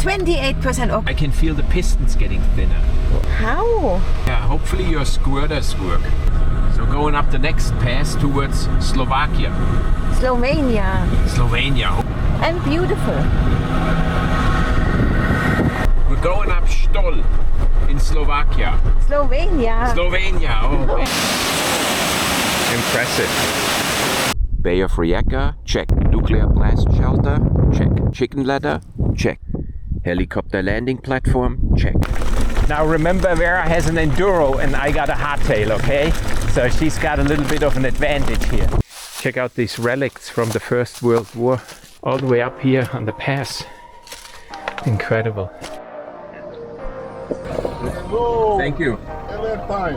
28% off. I can feel the pistons getting thinner. How? Yeah, hopefully your squirters work. So going up the next pass towards Slovakia. Slovenia. Slovenia. And beautiful. We're going up Stol in Slovakia. Slovenia. Slovenia. Oh, man. Impressive. Bay of Rijeka, check. Nuclear blast shelter, check. Chicken ladder, check. Helicopter landing platform, check. Now remember, Vera has an enduro and I got a hardtail, okay? So she's got a little bit of an advantage here. Check out these relics from the First World War. All the way up here on the pass. Incredible. Go. Thank you. Time.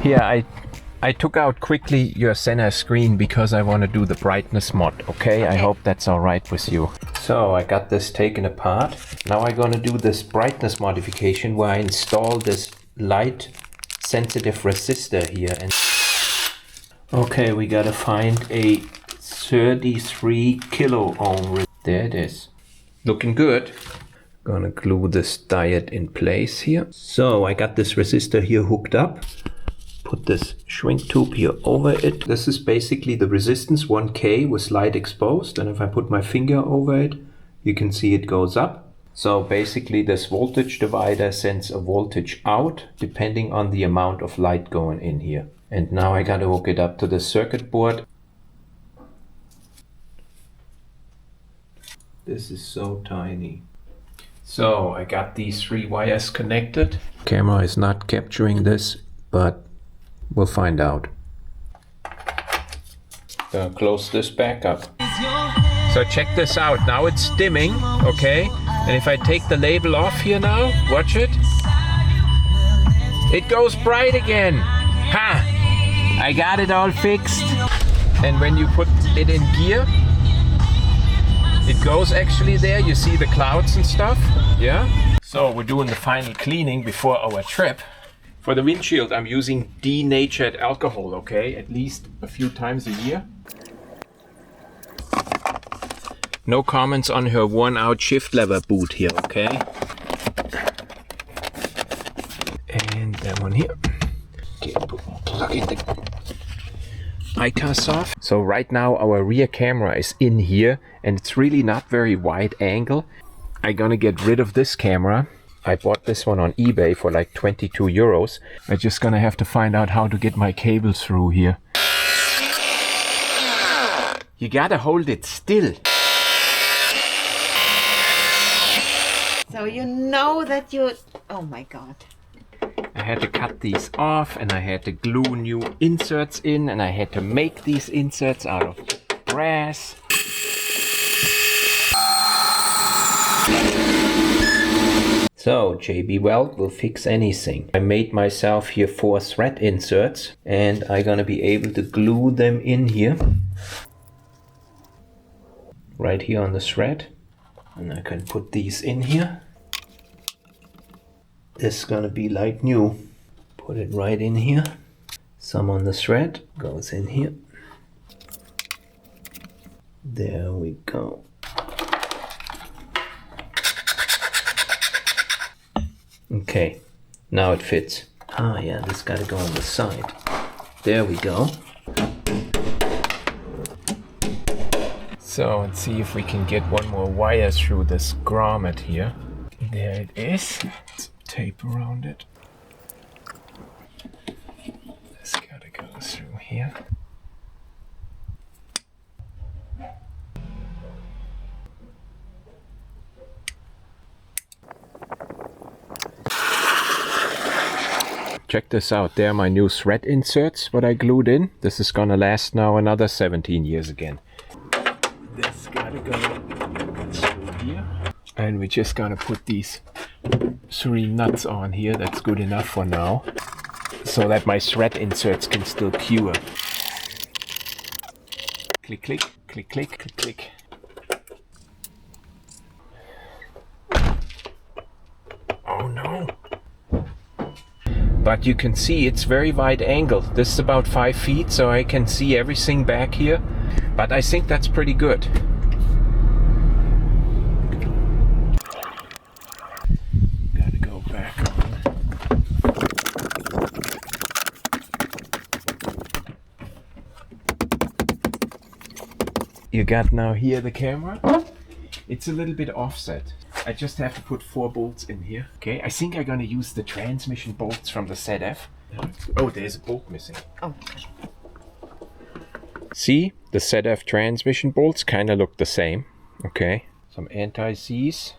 Here I took out quickly your center screen because I want to do the brightness mod, okay? I hope that's alright with you. So I got this taken apart. Now I'm gonna do this brightness modification where I install this light sensitive resistor here. And okay, we gotta find a 33 kilo ohm. There it is. Looking good. Gonna glue this diode in place here. So I got this resistor here hooked up. Put this shrink tube here over it. This is basically the resistance 1K with light exposed, and if I put my finger over it, you can see it goes up. So basically this voltage divider sends a voltage out depending on the amount of light going in here. And now I gotta hook it up to the circuit board. This is so tiny. So I got these 3 wires connected. Camera is not capturing this, but we'll find out. Gonna close this back up. So check this out. Now it's dimming, okay? And if I take the label off here now, watch it. It goes bright again. Ha! I got it all fixed. And when you put it in gear, it goes actually there. You see the clouds and stuff. Yeah? So we're doing the final cleaning before our trip. For the windshield, I'm using denatured alcohol, okay? At least a few times a year. No comments on her worn-out shift lever boot here, okay? And that one here. Okay, plug in the ICAS off. So right now our rear camera is in here and it's really not very wide angle. I'm gonna get rid of this camera. I bought this one on eBay for like 22 euros. I'm just gonna have to find out how to get my cables through here. You gotta hold it still. So you know that you... Oh my god. I had to cut these off and I had to glue new inserts in and I had to make these inserts out of brass. So JB Weld will fix anything. I made myself here 4 thread inserts and I'm gonna be able to glue them in here. Right here on the thread. And I can put these in here. This is gonna be like new. Put it right in here. Some on the thread goes in here. There we go. Okay, now it fits. Ah yeah, this gotta go on the side. There we go. So let's see if we can get one more wire through this grommet here. There it is. Tape around it. This gotta go through here. Check this out, there are my new thread inserts, what I glued in. This is gonna last now another 17 years again. This gotta go through here. And we're just gonna put these 3 nuts on here, that's good enough for now. So that my thread inserts can still cure. Click, click, click, click, click, click. Oh no. But you can see it's very wide angle. This is about 5 feet, so I can see everything back here. But I think that's pretty good. Gotta go back on. You got now here the camera. It's a little bit offset. I just have to put 4 bolts in here. Okay, I think I'm gonna use the transmission bolts from the ZF. Oh, there's a bolt missing. Oh. See, the ZF transmission bolts kind of look the same. Okay, some anti-seize.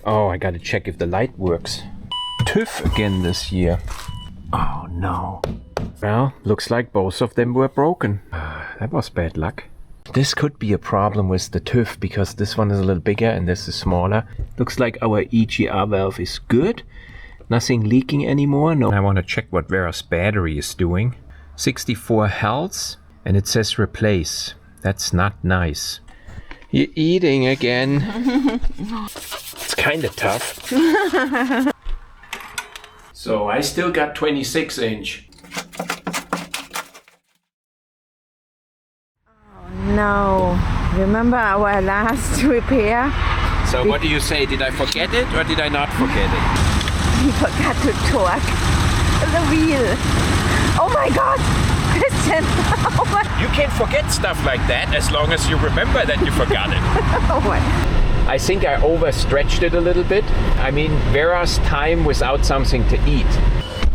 Oh, I gotta check if the light works. TÜV again this year. Oh no. Well, looks like both of them were broken. That was bad luck. This could be a problem with the TÜV because this one is a little bigger and this is smaller. Looks like our EGR valve is good. Nothing leaking anymore. No. I want to check what Vera's battery is doing. 64 health and it says replace. That's not nice. You're eating again. It's kind of tough. So I still got 26-inch. No. Remember our last repair? So what do you say? Did I forget it or did I not forget it? We forgot to torque the wheel. Oh my God! Christian! Oh my. You can forget stuff like that as long as you remember that you forgot it. Oh my. I think I overstretched it a little bit. I mean, Vera's time without something to eat.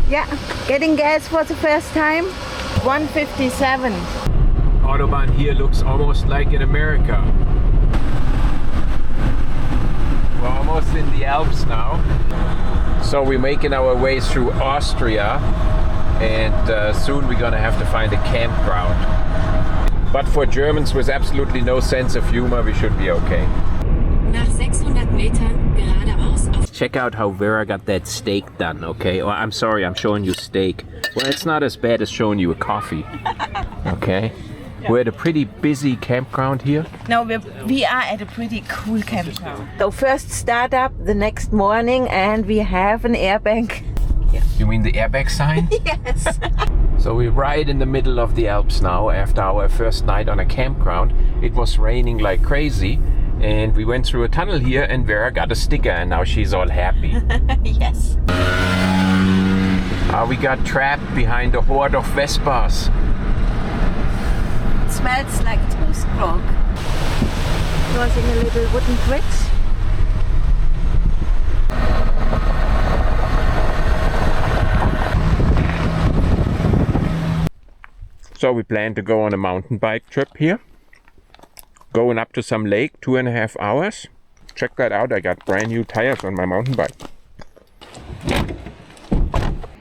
Yeah, getting gas for the first time. 157. Autobahn here looks almost like in America. We're almost in the Alps now. So we're making our way through Austria and soon we're gonna have to find a campground. But for Germans with absolutely no sense of humor, we should be okay. Nach 600 Metern geradeaus auf. Check out how Vera got that steak done, okay? Or I'm sorry, I'm showing you steak. Well, it's not as bad as showing you a coffee, okay? We're at a pretty busy campground here. No, we are at a pretty cool campground. So first start up the next morning and we have an airbag. You mean the airbag sign? Yes. So we're right in the middle of the Alps now after our first night on a campground. It was raining like crazy and we went through a tunnel here and Vera got a sticker and now she's all happy. Yes. We got trapped behind a horde of Vespas. It smells like tooth grog. Crossing a little wooden bridge. So we plan to go on a mountain bike trip here. Going up to some lake, 2.5 hours. Check that out, I got brand new tires on my mountain bike.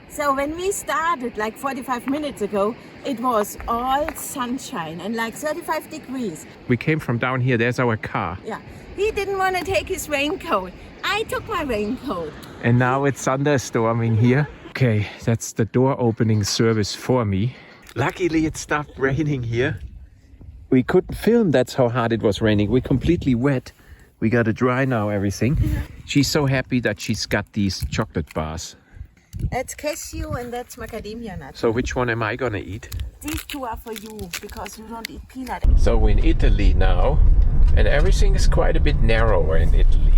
So when we started like 45 minutes ago, it was all sunshine and like 35 degrees. We came from down here, there's our car. Yeah, he didn't want to take his raincoat. I took my raincoat. And now it's thunderstorming here. Okay, that's the door opening service for me. Luckily it stopped raining here. We couldn't film, that's how hard it was raining. We're completely wet. We gotta dry now everything. She's so happy that she's got these chocolate bars. That's cashew and that's macadamia nut. So which one am I gonna eat? These two are for you because you don't eat peanut. So we're in Italy now and everything is quite a bit narrower in Italy.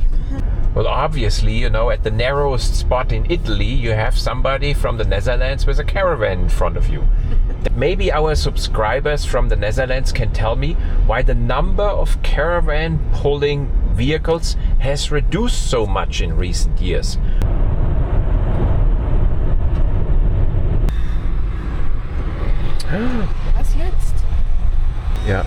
Well, obviously, you know, at the narrowest spot in Italy, you have somebody from the Netherlands with a caravan in front of you. Maybe our subscribers from the Netherlands can tell me why the number of caravan pulling vehicles has reduced so much in recent years. Was jetzt? Yeah.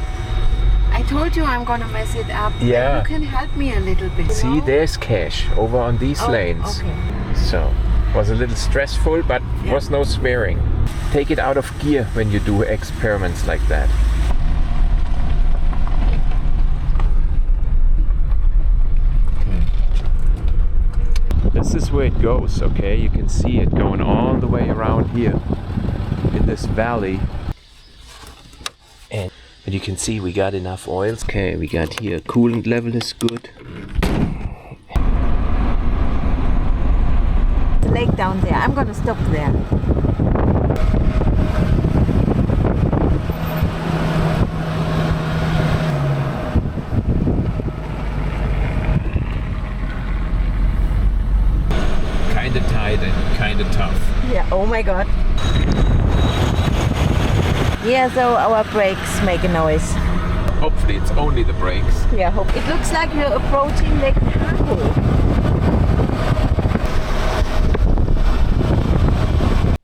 I told you I'm gonna mess it up. Yeah. You can help me a little bit. See, there's cash over on these lanes. Okay. So, was a little stressful, but was no swearing. Take it out of gear when you do experiments like that. This is where it goes, okay? You can see it going all the way around here in this valley. And you can see we got enough oils. Okay, we got here coolant level is good. The lake down there. I'm gonna stop there. my god. Yeah, so our brakes make a noise. Hopefully it's only the brakes. Yeah, hope. It looks like you're approaching Lake Tahoe.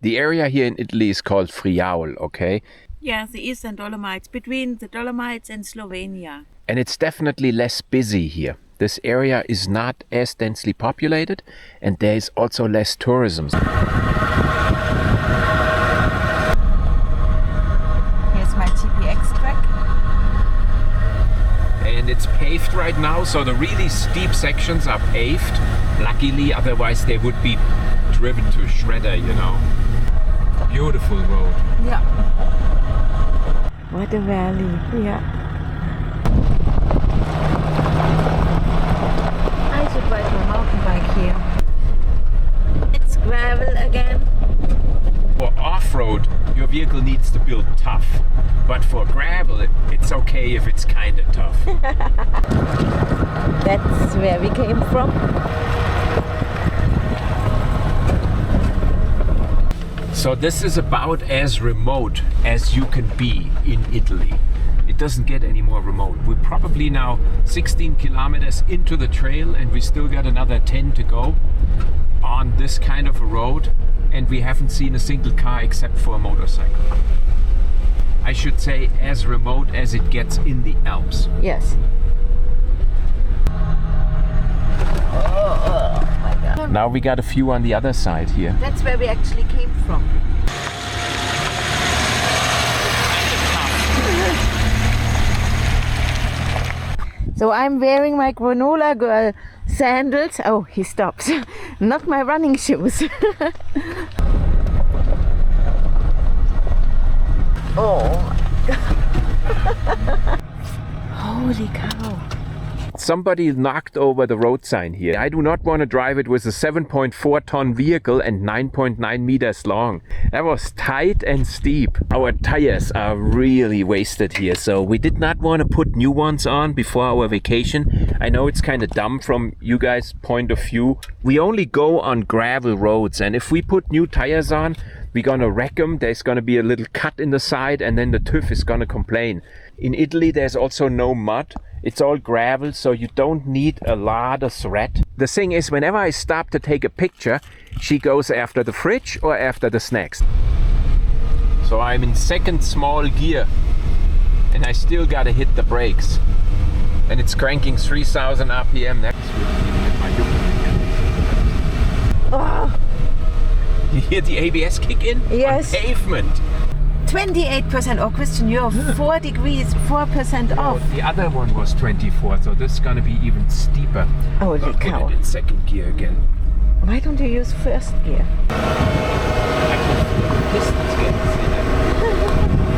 The area here in Italy is called Friaul, okay? Yeah, the Eastern Dolomites, between the Dolomites and Slovenia. And it's definitely less busy here. This area is not as densely populated, and there is also less tourism. Here's my GPX track. And it's paved right now, so the really steep sections are paved. Luckily, otherwise they would be driven to shredder, you know. Beautiful road. Yeah. What a valley. Yeah. I should ride my mountain bike here. It's gravel again. For off-road, your vehicle needs to build tough. But for gravel, it's okay if it's kind of tough. That's where we came from. So this is about as remote as you can be in Italy. It doesn't get any more remote. We're probably now 16 kilometers into the trail and we still got another 10 to go on this kind of a road, and we haven't seen a single car except for a motorcycle. I should say as remote as it gets in the Alps. Yes. Oh my god. Now we got a few on the other side here. That's where we actually came from. So I'm wearing my granola girl sandals. Oh, he stops. Not my running shoes. Oh my god. Holy cow. Somebody knocked over the road sign here. I do not want to drive it with a 7.4 ton vehicle and 9.9 meters long. That was tight and steep. Our tires are really wasted here, so we did not want to put new ones on before our vacation. I know it's kind of dumb from you guys' point of view. We only go on gravel roads, and if we put new tires on, we're gonna wreck them. There's gonna be a little cut in the side, and then the TÜV is gonna complain. In Italy, there's also no mud. It's all gravel, so you don't need a lot of thread. The thing is, whenever I stop to take a picture, she goes after the fridge or after the snacks. So I'm in second small gear, and I still gotta hit the brakes. And it's cranking 3000 RPM. That's Oh, you hear the ABS kick in? Yes. On pavement. 28%. Oh, Christian, you're 4 degrees, 4% off. Oh, the other one was 24, so this is gonna be even steeper. Holy I'll cow. put it in second gear again. Why don't you use first gear?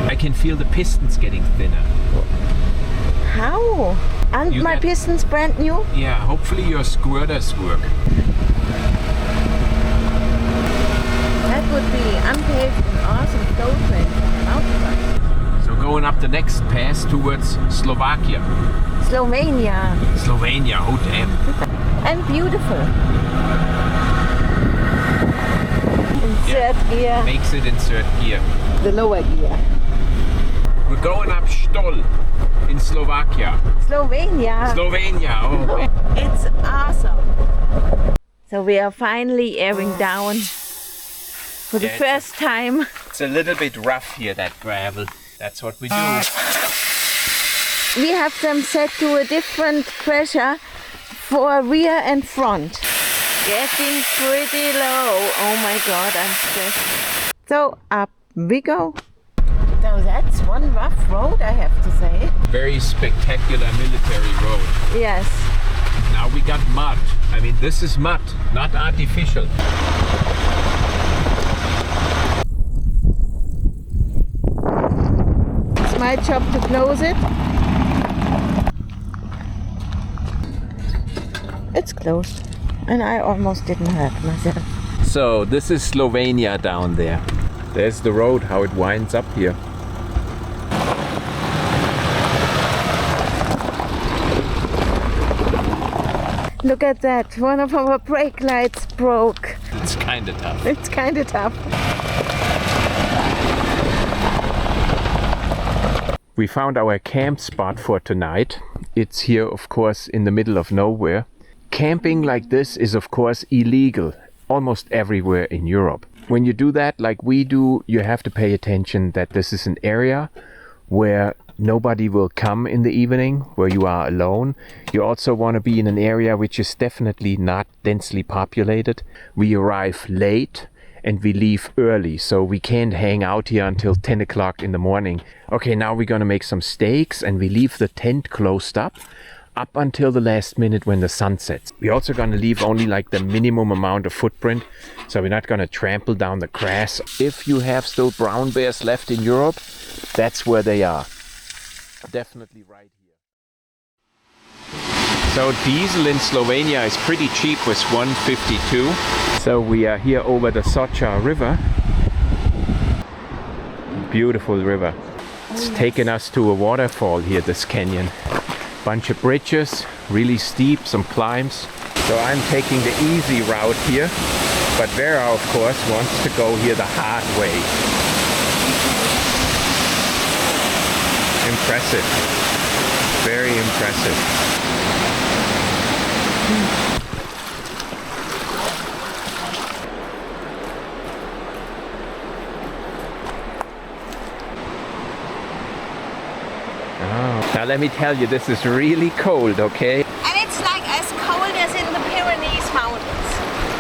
I can feel the pistons getting thinner. How? And You my got- piston's brand new? Yeah, hopefully your squirters work. That would be unpaved and awesome flow train for a mountain bike. So going up the next pass towards Slovakia. Slovenia. Slovenia, oh damn. And beautiful. In third gear, Makes it in third gear. the lower gear. We're going up Stol in Slovakia. Slovenia. Slovenia, oh. It's awesome. So we are finally airing down for the Yeah, first time. It's a little bit rough here, that gravel. That's what we do. We have them set to a different pressure for rear and front. Getting pretty low. Oh my god, I'm stressed. So up we go. So that's one rough road, I have to say. Very spectacular military road. Yes. Now we got mud. I mean, this is mud, not artificial. It's my job to close it. It's closed. And I almost didn't hurt myself. So this is Slovenia down there. There's the road, how it winds up here. Look at that. One of our brake lights broke. It's kind of tough. It's kind of tough. We found our camp spot for tonight. It's here, of course, in the middle of nowhere. Camping like this is, of course, illegal almost everywhere in Europe. When you do that like we do, you have to pay attention that this is an area where nobody will come in the evening, where you are alone. You also want to be in an area which is definitely not densely populated. We arrive late and we leave early, so we can't hang out here until 10 o'clock in the morning. Okay, now we're gonna make some steaks and we leave the tent closed up until the last minute when the sun sets. We're also gonna leave only like the minimum amount of footprint, so we're not gonna trample down the grass. If you have still brown bears left in Europe, that's where they are. Definitely right here. So diesel in Slovenia is pretty cheap with 152. So we are here over the Soča river. Beautiful river. It's taken us to a waterfall here, this canyon. Bunch of bridges, really steep, some climbs. So I'm taking the easy route here, but Vera, of course, wants to go here the hard way. Impressive. Very impressive. Now let me tell you, this is really cold, okay? And it's like as cold as in the Pyrenees mountains.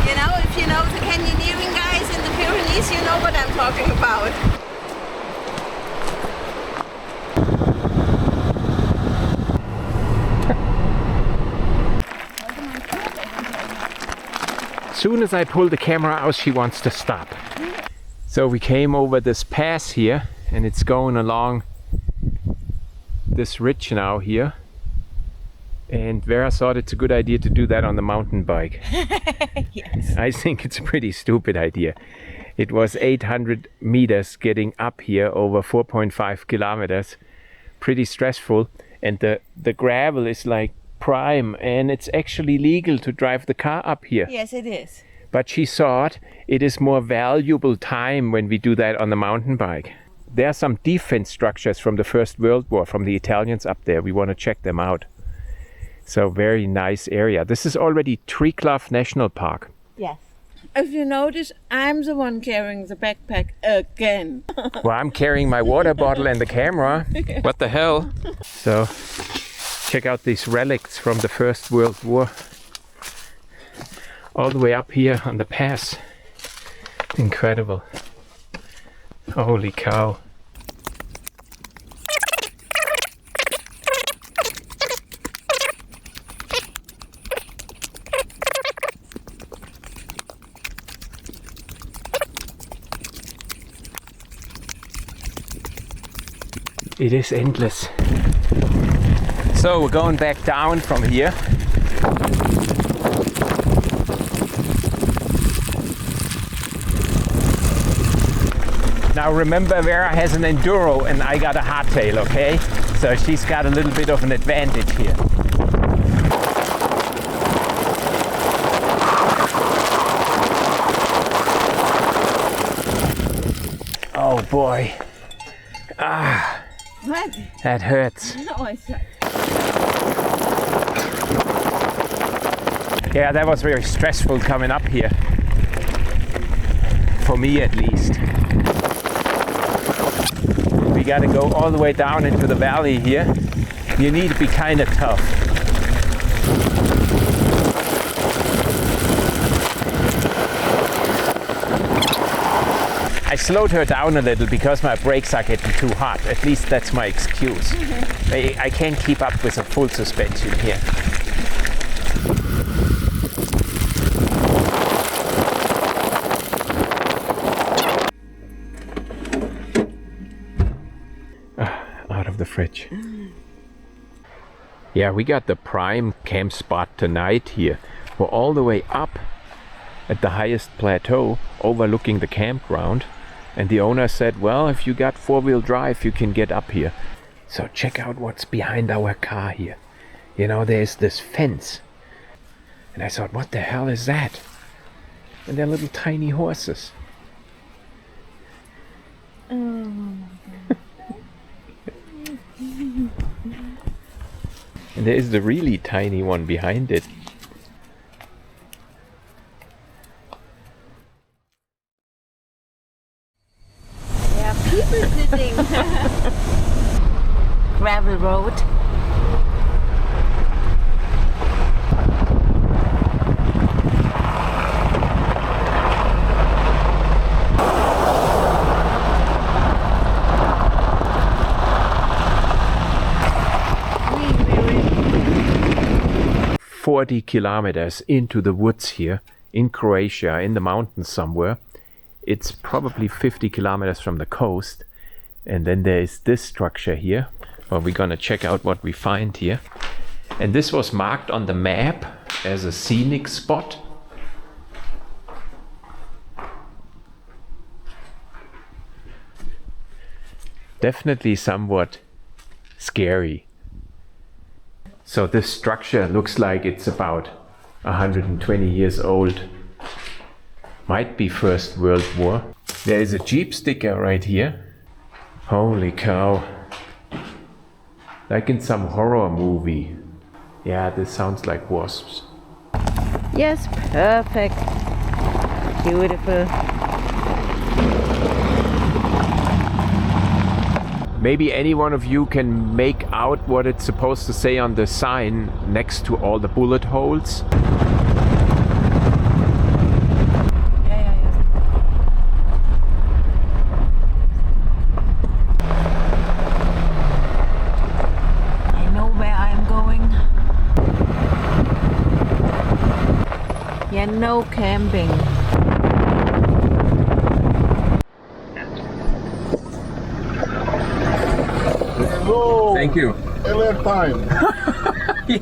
You know, if you know the canyoneering guys in the Pyrenees, you know what I'm talking about. As soon as I pull the camera out, she wants to stop. So we came over this pass here, and it's going along this ridge now here. And Vera thought it's a good idea to do that on the mountain bike. Yes. I think it's a pretty stupid idea. It was 800 meters getting up here over 4.5 kilometers. Pretty stressful. And the gravel is like prime, and it's actually legal to drive the car up here. Yes, it is. But she thought it is more valuable time when we do that on the mountain bike. There are some defense structures from the First World War, from the Italians up there. We want to check them out. So very nice area. This is already Triglav National Park. Yes. If you notice, I'm the one carrying the backpack again. Well, I'm carrying my water bottle and the camera. What the hell? So, check out these relics from the First World War. All the way up here on the pass. Incredible. Holy cow. It is endless. So we're going back down from here. Now remember, Vera has an enduro and I got a hardtail, okay? So she's got a little bit of an advantage here. Oh boy. Ah. What? That hurts. No, it's not. Yeah, that was very stressful coming up here. For me at least. We gotta go all the way down into the valley here. You need to be kind of tough. I slowed her down a little because my brakes are getting too hot. At least that's my excuse. I can't keep up with a full suspension here. Out of the fridge. Yeah, we got the prime camp spot tonight here. We're all the way up at the highest plateau overlooking the campground. And the owner said, well, if you got four-wheel drive, you can get up here. So check out what's behind our car here. You know, there's this fence. And I thought, what the hell is that? And they're little tiny horses. There is the really tiny one behind it. There are people sitting. Gravel road. 40 kilometers into the woods here in Croatia, in the mountains somewhere. It's probably 50 kilometers from the coast. And then there is this structure here. Well, we're gonna check out what we find here. And this was marked on the map as a scenic spot. Definitely somewhat scary. So this structure looks like it's about 120 years old. Might be First World War. There is a Jeep sticker right here. Holy cow. Like in some horror movie. Yeah, this sounds like wasps. Yes, perfect. Beautiful. Maybe any one of you can make out what it's supposed to say on the sign next to all the bullet holes. I know where I'm going. Yeah, no camping. Hello. Thank you. Every time.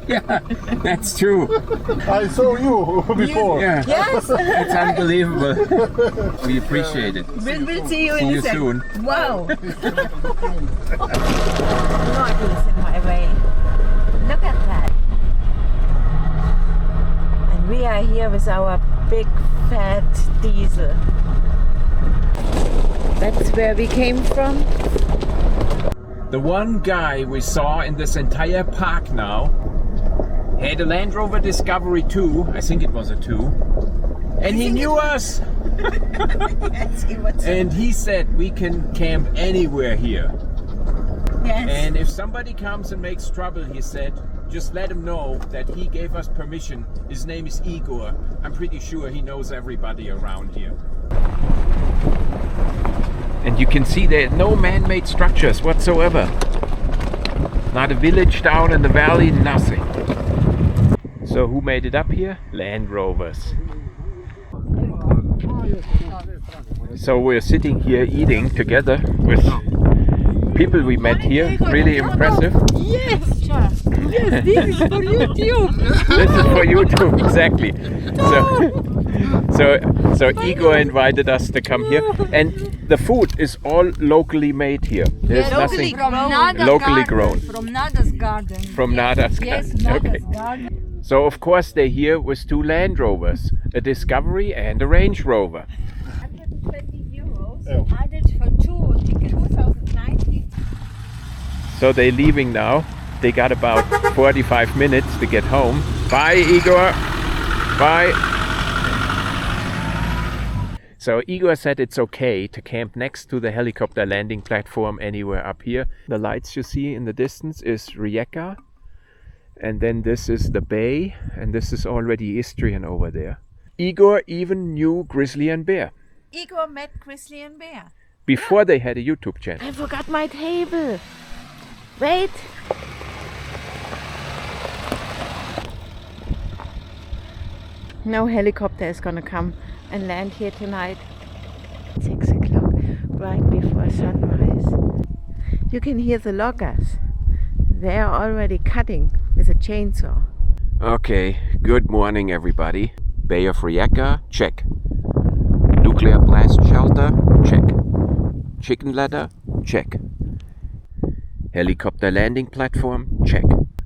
Yeah, that's true. I saw you before. Yeah, Yes, it's unbelievable. We appreciate it. we'll see you See in you a second. soon. Wow. Not in my way. Look at that. And we are here with our big fat diesel. That's where we came from. The one guy we saw in this entire park now had a Land Rover Discovery 2, I think it was a 2, and he knew us. And he said we can camp anywhere here. Yes. And if somebody comes and makes trouble, he said, just let him know that he gave us permission. His name is Igor. I'm pretty sure he knows everybody around here. And you can see there are no man-made structures whatsoever. Not a village down in the valley, nothing. So who made it up here? Land Rovers. So we're sitting here eating together with people we met here. Really impressive. Yes, yes, this is for YouTube. This is for YouTube, exactly. So Igor invited us to come here, and the food is all locally made here. There's nothing From Nada's locally garden. grown. From Nada's garden. From Nada's Yes, garden. Nada's Okay. garden. So of course they're here with two Land Rovers, a Discovery and a Range Rover. 120 euros. Oh. Added for two tickets. 2019. So they're leaving now. They got about 45 minutes to get home. Bye, Igor. Bye. So Igor said it's okay to camp next to the helicopter landing platform anywhere up here. The lights you see in the distance is Rijeka. And then this is the bay. And this is already Istrian over there. Igor even knew Grizzly and Bear Igor met Grizzly and Bear. before they had a YouTube channel. I forgot my table. Wait. No helicopter is gonna come and land here tonight. 6 o'clock, right before sunrise. You can hear the loggers. They are already cutting with a chainsaw. Okay, good morning everybody. Bay of Rijeka, check. Nuclear blast shelter, check. Chicken ladder, check. Helicopter landing platform, check.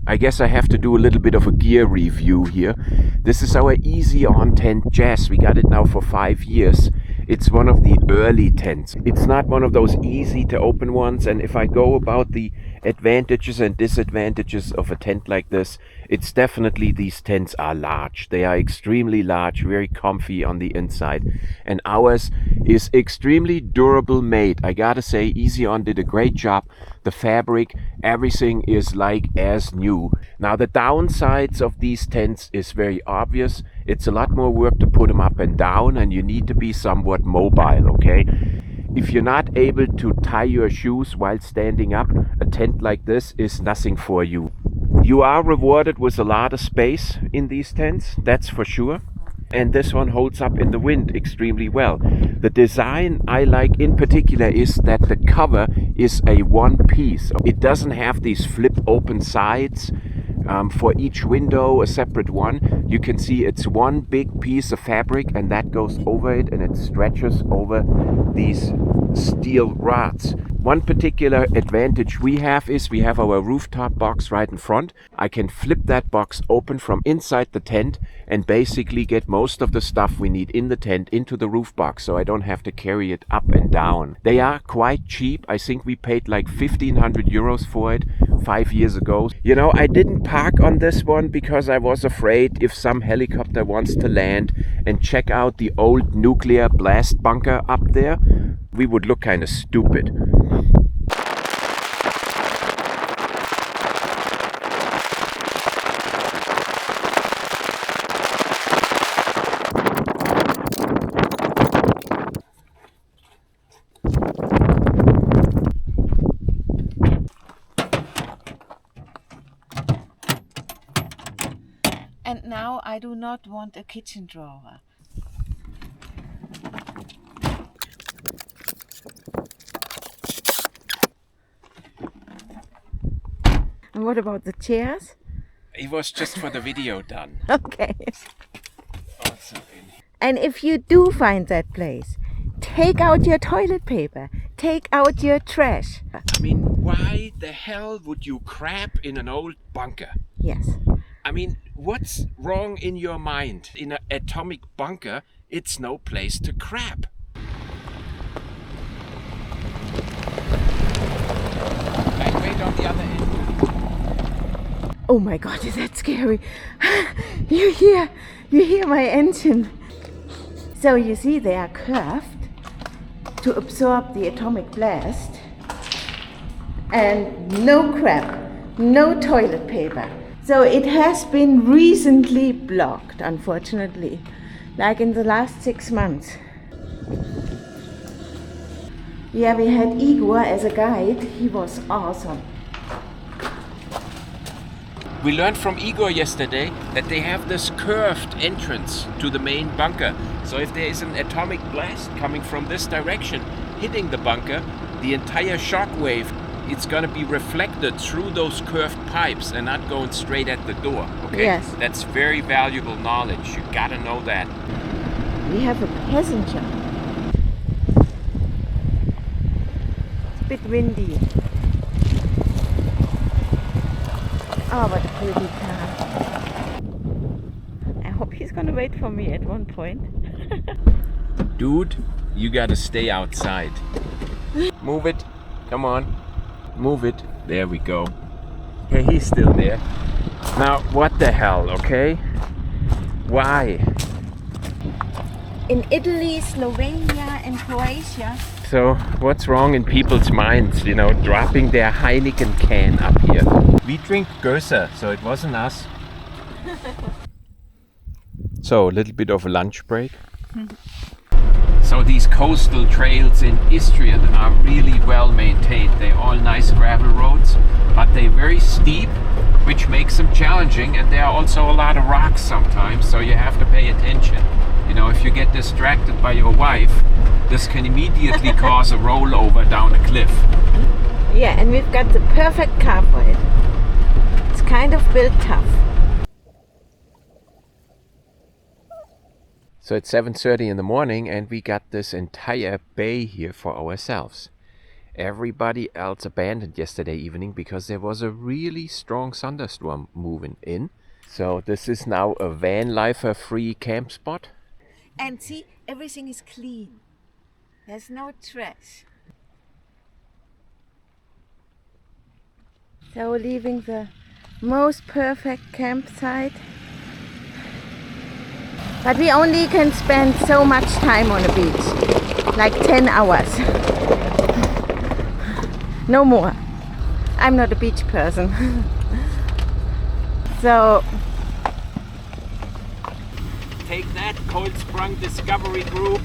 I guess I have to do a little bit of a gear review here. This is our easy on tent Jazz. We got it now for 5 years. It's one of the early tents. It's not one of those easy to open ones, and if I go about the advantages and disadvantages of a tent like this. It's definitely these tents are large. They are extremely large, very comfy on the inside. And ours is extremely durable made. I gotta say, Easy On did a great job. The fabric, everything is like as new. Now the downsides of these tents is very obvious. It's a lot more work to put them up and down, and you need to be somewhat mobile, okay? If you're not able to tie your shoes while standing up, a tent like this is nothing for you. You are rewarded with a lot of space in these tents, that's for sure. And this one holds up in the wind extremely well. The design I like in particular is that the cover is a one piece. It doesn't have these flip open sides. For each window, a separate one. You can see it's one big piece of fabric, and that goes over it, and it stretches over these steel rods. One particular advantage we have is we have our rooftop box right in front. I can flip that box open from inside the tent and basically get most of the stuff we need in the tent into the roof box, so I don't have to carry it up and down. They are quite cheap. I think we paid like 1,500 euros for it 5 years ago. You know, I didn't park on this one because I was afraid if some helicopter wants to land and check out the old nuclear blast bunker up there, we would look kind of stupid. And now I do not want a kitchen drawer. And what about the chairs? It was just for the video done. Okay. Awesome. And if you do find that place, take out your toilet paper, take out your trash. I mean, why the hell would you crap in an old bunker? Yes. I mean, what's wrong in your mind? In an atomic bunker, it's no place to crap. I wait on the other end. Oh my God, is that scary? You hear my engine. So you see they are curved to absorb the atomic blast, and no crap, no toilet paper. So it has been recently blocked, unfortunately, like in the last 6 months. Yeah, we had Igor as a guide. He was awesome. We learned from Igor yesterday that they have this curved entrance to the main bunker. So if there is an atomic blast coming from this direction, hitting the bunker, the entire shock wave, it's going to be reflected through those curved pipes and not going straight at the door. Okay? Yes. That's very valuable knowledge. You got to know that. We have a passenger. It's a bit windy. Oh, what a pretty car. I hope he's gonna wait for me at one point. Dude, you got to stay outside. Move it. Come on. Move it. There we go. Okay, he's still there. Now, what the hell, okay? Why? In Italy, Slovenia and Croatia. So, what's wrong in people's minds, you know, dropping their Heineken can up here? We drink Goethe, so it wasn't us. So, a little bit of a lunch break. So these coastal trails in Istria are really well maintained. They're all nice gravel roads, but they're very steep, which makes them challenging, and there are also a lot of rocks sometimes, so you have to pay attention. You know, if you get distracted by your wife, this can immediately cause a rollover down a cliff. Yeah, and we've got the perfect car for it. It's kind of built tough. So it's 7:30 in the morning and we got this entire bay here for ourselves. Everybody else abandoned yesterday evening because there was a really strong thunderstorm moving in. So this is now a van lifer free camp spot. And see, everything is clean. There's no trash. So we're leaving the most perfect campsite. But we only can spend so much time on the beach, like 10 hours. No more. I'm not a beach person. So Take that, Cold Sprung Discovery Group.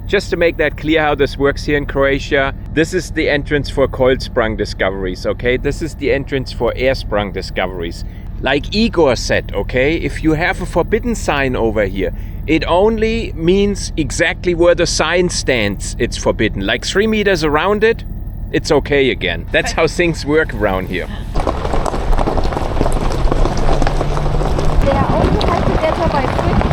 Just to make that clear how this works here in Croatia, this is the entrance for cold sprung discoveries, okay? This is the entrance for air sprung discoveries. Like Igor said, okay, if you have a forbidden sign over here, it only means exactly where the sign stands, it's forbidden. Like 3 meters around it, it's okay again. That's how things work around here. they are only held together by friction.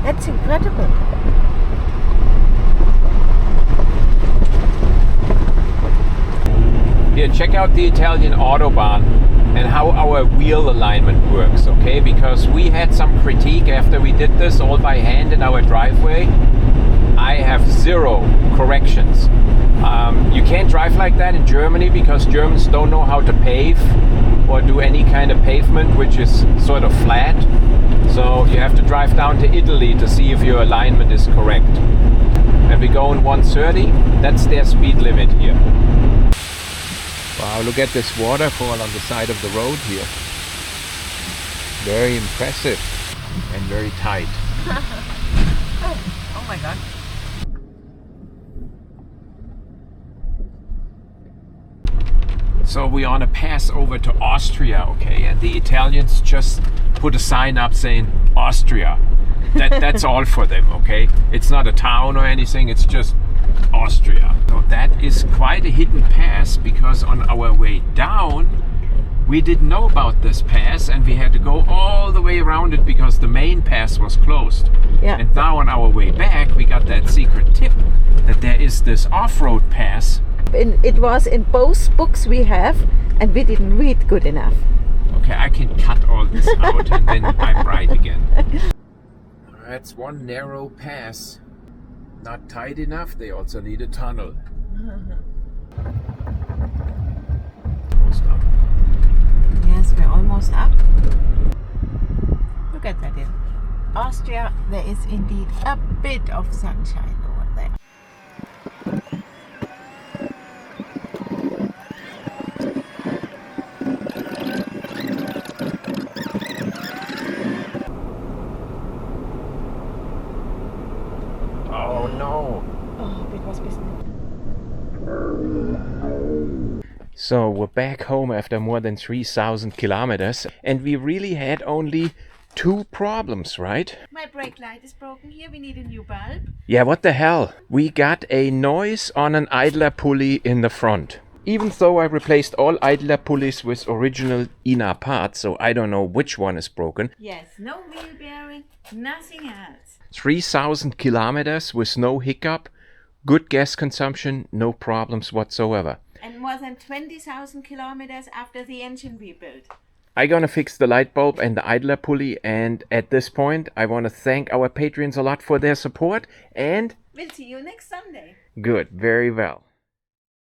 That's incredible. Here, check out the Italian Autobahn and how our wheel alignment works, okay? Because we had some critique after we did this all by hand in our driveway. I have 0 corrections. You can't drive like that in Germany because Germans don't know how to pave or do any kind of pavement which is sort of flat. So you have to drive down to Italy to see if your alignment is correct. And we go in 130, that's their speed limit here. Wow, look at this waterfall on the side of the road here. Very impressive and very tight. Oh my god. So we're on a pass over to Austria, okay? And the Italians just put a sign up saying Austria. That's all for them, okay? It's not a town or anything, it's just Austria. So that is quite a hidden pass because on our way down we didn't know about this pass and we had to go all the way around it because the main pass was closed. Yeah. And now on our way back we got that secret tip that there is this off-road pass. It was in both books we have, and we didn't read good enough. Okay, I can cut all this out and then I'm right again. That's one narrow pass. Not tight enough, they also need a tunnel. Almost up. Yes, we're almost up. Look at that. In Austria, there is indeed a bit of sunshine over there. Oh no! Oh, it was business. So we're back home after more than 3,000 kilometers and we really had only 2 problems, right? My brake light is broken here. We need a new bulb. Yeah, what the hell? We got a noise on an idler pulley in the front. Even though I replaced all idler pulleys with original INA parts, so I don't know which one is broken. Yes, no wheel bearing, nothing else. 3,000 kilometers with no hiccup, good gas consumption, no problems whatsoever. And more than 20,000 kilometers after the engine rebuilt. I'm gonna fix the light bulb and the idler pulley, and at this point I want to thank our patrons a lot for their support, and We'll see you next Sunday. good, very well.